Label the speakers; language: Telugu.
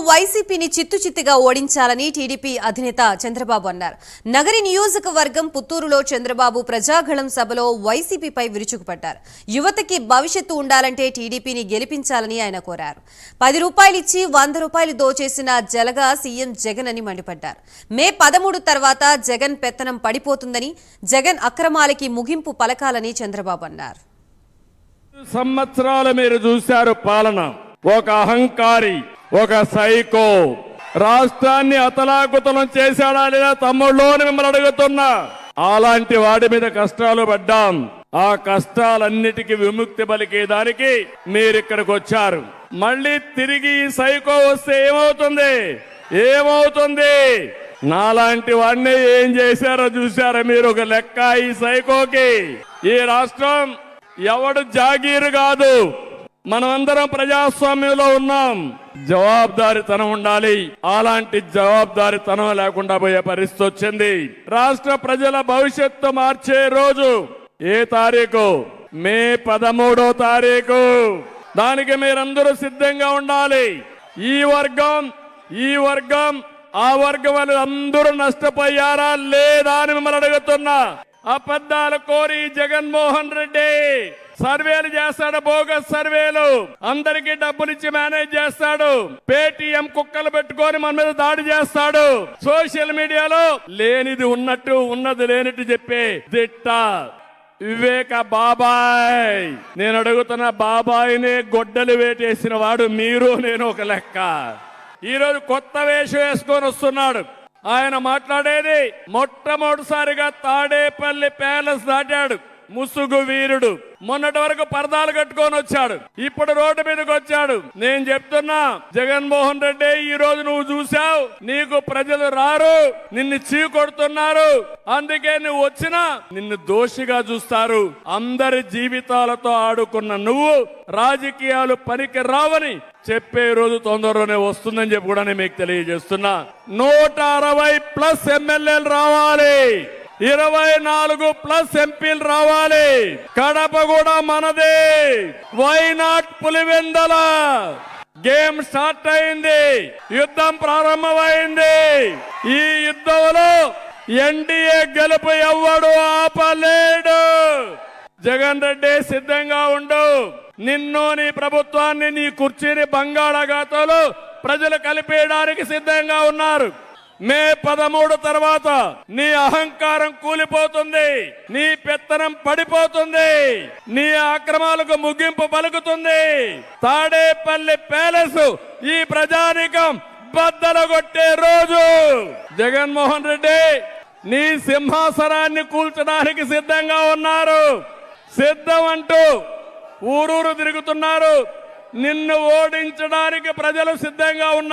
Speaker 1: వైసీపీని చిత్తుచిత్తుగా ఓడించాలని టీడీపీ అధినేత చంద్రబాబు అన్నారు. నగరి నియోజకవర్గం పుత్తూరులో చంద్రబాబు ప్రజాగళం సభలో వైసీపీపై విరుచుకుపడ్డారు. యువతకి భవిష్యత్తు ఉండాలంటే టీడీపీని గెలిపించాలని ఆయన కోరారు. 10 రూపాయలు ఇచ్చి 100 రూపాయలు దోచేసిన జలగా సీఎం జగన్ అని మండిపడ్డారు. మే 13 తర్వాత జగన్ పెత్తనం పడిపోతుందని, జగన్ అక్రమాలకి ముగింపు పలకాలని చంద్రబాబు అన్నారు.
Speaker 2: సంవత్సరాలు మీరు చూశారు పాలన. ఒక అహంకారి, ఒక సైకో రాష్ట్రాన్ని అతలాకుతలం చేశాడా లేదా తమ్ముళ్ళు అని మిమ్మల్ని అడుగుతున్నా. అలాంటి వాడి మీద కష్టాలు పడ్డాం. ఆ కష్టాలన్నిటికీ విముక్తి పలికేదానికి మీరు ఇక్కడికి వచ్చారు. మళ్ళీ తిరిగి ఈ సైకో వస్తే ఏమవుతుంది? నాలాంటి వాడిని ఏం చేశారో చూశారా మీరు? ఒక లెక్క ఈ సైకోకి. ఈ రాష్ట్రం ఎవడు జాగీరు కాదు. మనమందరం ప్రజాస్వామ్యంలో ఉన్నాం. జవాబుదారీతనం ఉండాలి. అలాంటి జవాబుదారీతనం లేకుండా పోయే పరిస్థితి వచ్చింది. రాష్ట్ర ప్రజల భవిష్యత్తు మార్చే రోజు ఏ తారీఖు? మే 13వ తారీఖు. దానికి మీరందరూ సిద్ధంగా ఉండాలి. ఈ వర్గం ఆ వర్గం వాళ్ళు అందరూ నష్టపోయారా లేదా అని మిమ్మల్ని అడుగుతున్నా. అబద్ధాలు కోరి జగన్మోహన్ రెడ్డి సర్వేలు చేస్తాడు, బోగస్ సర్వేలు. అందరికీ డబ్బులు ఇచ్చి మేనేజ్ చేస్తాడు. పేటీఎం కుక్కలు పెట్టుకొని మన మీద దాడి చేస్తాడు. సోషల్ మీడియాలో లేనిది ఉన్నట్టు, ఉన్నది లేనట్టు చెప్పే దిట్ట వివేక బాబాయ్. నేను అడుగుతున్న బాబాయినే గొడ్డలు వేటేసిన వాడు మీరు, నేను ఒక లెక్క. ఈరోజు కొత్త వేషం వేసుకొని వస్తున్నాడు. ఆయన మాట్లాడేది మొట్టమొదటిసారిగా తాడేపల్లి ప్యాలెస్ దాటాడు. ముసుగు వీరుడు. మొన్నటి వరకు పరదాలు కట్టుకొని వచ్చాడు. ఇప్పుడు రోడ్డు మీదకి వచ్చాడు. నేను చెప్తున్నా, జగన్మోహన్ రెడ్డి, ఈ రోజు నువ్వు చూసావు, నీకు ప్రజలు రారు, నిన్ను చీకొడుతున్నారు. అందుకే నువ్వు వచ్చినా నిన్ను దోషిగా చూస్తారు. అందరి జీవితాలతో ఆడుకున్న నువ్వు రాజకీయాలు పనికి రావని చెప్పే రోజు తొందరలోనే వస్తుందని చెప్పి కూడా నేను మీకు తెలియజేస్తున్నా. 160+ ఎమ్మెల్యేలు రావాలి, 24+ ఎంపీలు రావాలి. కడప కూడా మనదే. వైనాట్ పులివెందల. గేమ్ స్టార్ట్ అయింది. యుద్ధం ప్రారంభమైంది. ఈ యుద్ధంలో ఎన్డీఏ గెలుపు ఎవ్వడు ఆపలేడు. జగన్ రెడ్డి సిద్ధంగా ఉండు. నిన్ను, నీ ప్రభుత్వాన్ని, నీ కుర్చీని బంగాళాఖాతంలో ప్రజలు కలిపేయడానికి సిద్ధంగా ఉన్నారు. మే 13 తర్వాత నీ అహంకారం కూలిపోతుంది, నీ పెత్తనం పడిపోతుంది, నీ అక్రమాలకు ముగింపు పలుకుతుంది. తాడేపల్లి ప్యాలెస్ ఈ ప్రజానీకం బద్దలు కొట్టే రోజు. జగన్మోహన్ రెడ్డి, నీ సింహాసనాన్ని కూల్చడానికి సిద్ధంగా ఉన్నారు. సిద్ధం అంటూ ఊరూరు తిరుగుతున్నారు. నిన్ను ఓడించడానికి ప్రజలు సిద్ధంగా ఉన్నారు.